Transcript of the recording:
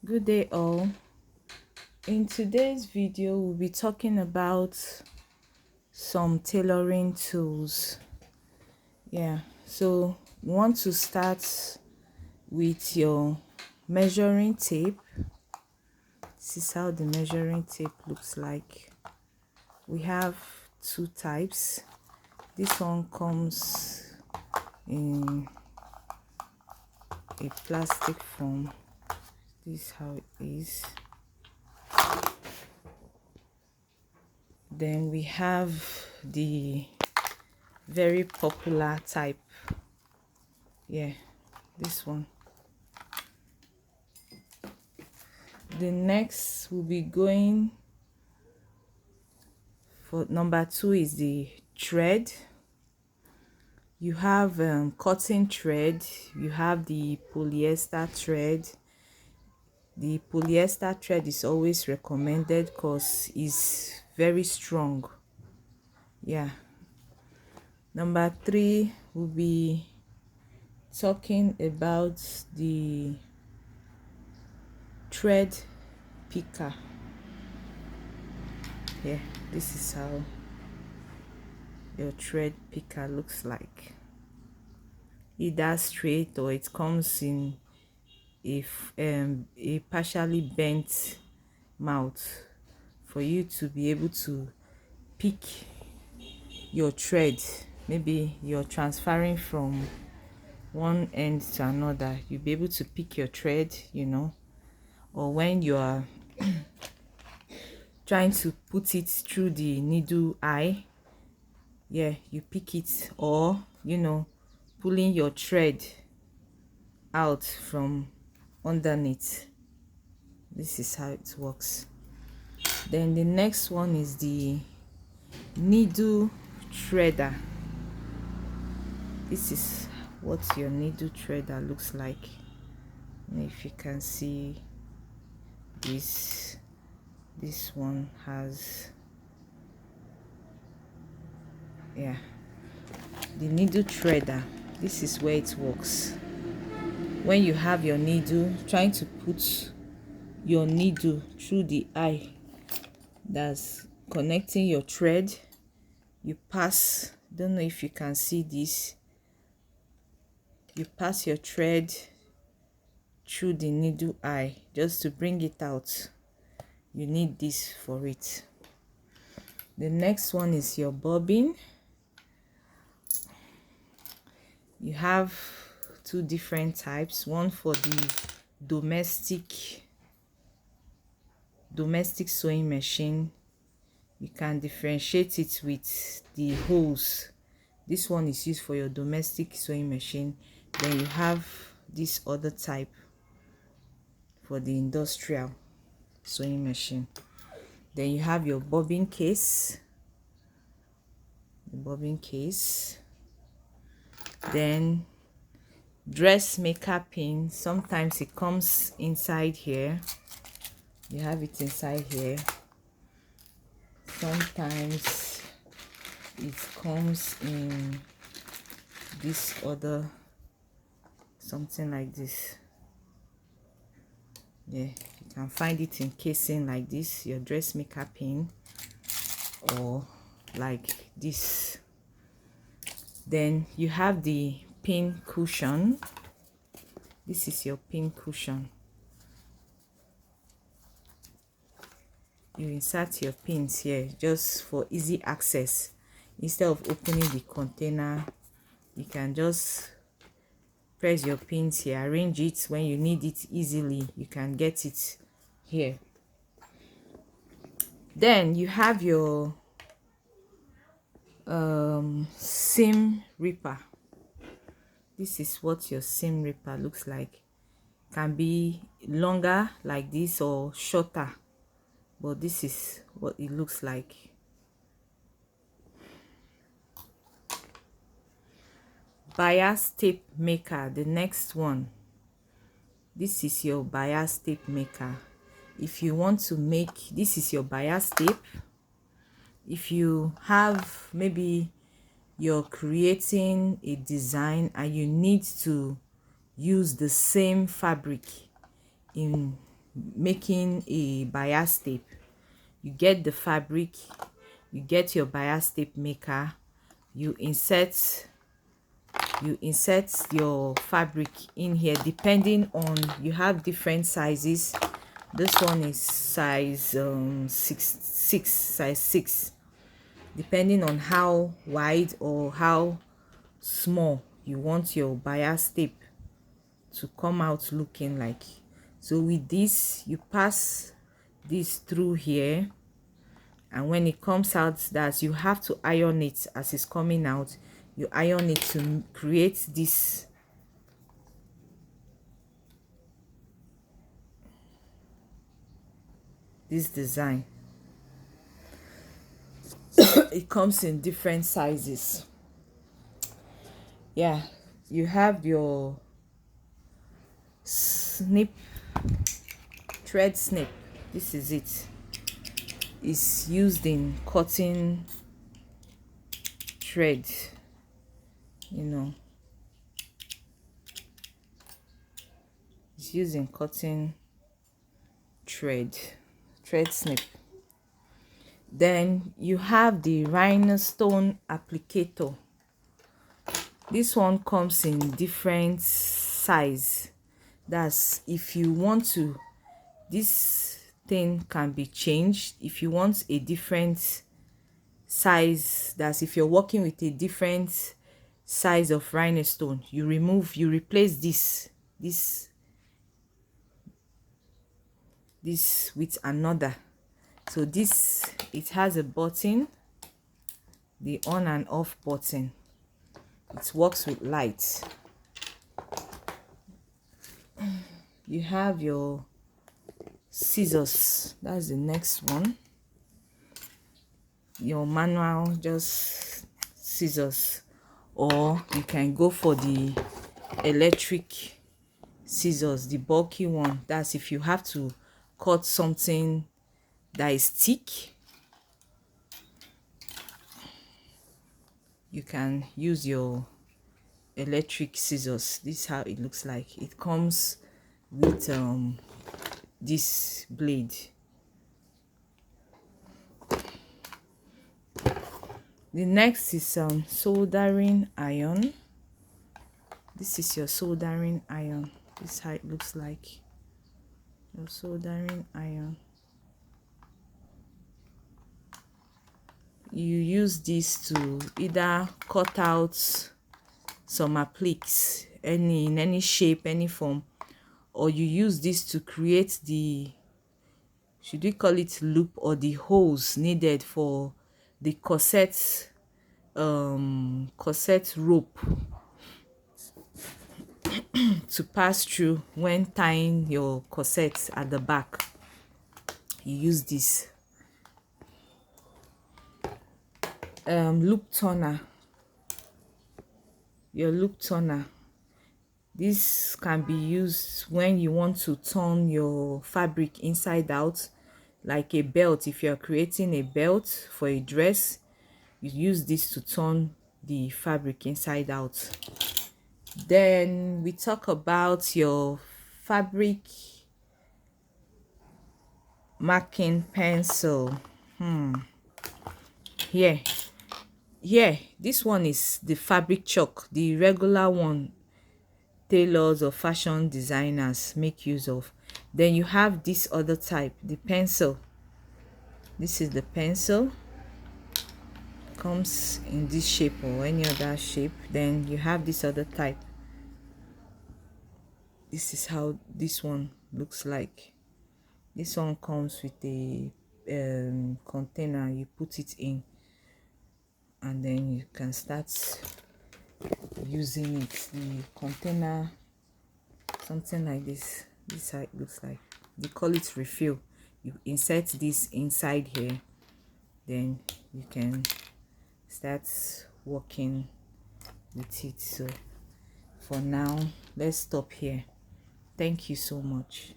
Good day all. In today's video we'll be talking about some tailoring tools. So you want to start with your measuring tape. This is how the measuring tape looks like. We have two types. This one comes in a plastic form. This is how it is. Then we have the very popular type. This one. The next will be going for number 2 is the thread. You have cotton thread, you have the polyester thread. The polyester thread is always recommended because it's very strong. Number 3 will be talking about the thread picker. This is how your thread picker looks like, either straight or it comes in a partially bent mouth for you to be able to pick your thread. Maybe you're transferring from one end to another, you'll be able to pick your thread, or when you are trying to put it through the needle eye, you pick it, or pulling your thread out from underneath. This is how it works. Then the next one is the needle threader. This is what your needle threader looks like. If you can see this one has the needle threader. This is where it works. When you have your needle, trying to put your needle through the eye that's connecting your thread, you pass, don't know if you can see this, you pass your thread through the needle eye. Just to bring it out, you need this for it. The next one is your bobbin. You have two different types, one for the domestic sewing machine. You can differentiate it with the holes. This one is used for your domestic sewing machine. Then you have this other type for the industrial sewing machine. Then you have your bobbin case, then dressmaker pin. Sometimes it comes inside here, you have it inside here. Sometimes it comes in this other, something like this. You can find it in casing like this, your dressmaker pin, or like this. Then you have the pin cushion. This is your pin cushion. You insert your pins here just for easy access. Instead of opening the container, you can just press your pins here, arrange it. When you need it easily, you can get it here. Then you have your seam ripper. This is what your seam ripper looks like. Can be longer like this or shorter, but this is what it looks like. Bias tape maker, the next one. This is your bias tape maker. If you want to make, this is your bias tape. If you have, maybe you're creating a design and you need to use the same fabric in making a bias tape, you get the fabric, you get your bias tape maker, you insert your fabric in here. Depending on, you have different sizes. This one is size 6, depending on how wide or how small you want your bias tape to come out looking like. So with this, you pass this through here, and when it comes out, that you have to iron it as it's coming out. You iron it to create this design. It comes in different sizes. Yeah, you have your snip, thread snip. This is it. It's used in cutting thread, you know. It's used in cutting thread snip. Then you have the rhinestone applicator. This one comes in different size. That's if you want to, this thing can be changed if you want a different size. That's if you're working with a different size of rhinestone, you replace this with another. So this, it has a button, the on and off button. It works with light. You have your scissors. That's the next one. Your manual, just scissors, or you can go for the electric scissors, the bulky one. That's if you have to cut something that is thick, you can use your electric scissors. This is how it looks like. It comes with this blade. The next is soldering iron. This is your soldering iron. This is how it looks like. Your soldering iron. You use this to either cut out some appliques, in any shape, any form, or you use this to create the, should we call it loop, or the holes needed for the corset rope to pass through when tying your corset at the back. You use this loop turner. Your loop turner, this can be used when you want to turn your fabric inside out, like a belt. If you're creating a belt for a dress, you use this to turn the fabric inside out. Then we talk about your fabric marking pencil. Here, this one is the fabric chalk, the regular one tailors or fashion designers make use of. Then you have this other type, the pencil. This is the pencil. Comes in this shape or any other shape. Then you have this other type. This is how this one looks like. This one comes with a container. You put it in, and then you can start using it. The container, something like this. This is how it looks like. They call it refill. You insert this inside here, then you can start working with it. So for now, let's stop here. Thank you so much.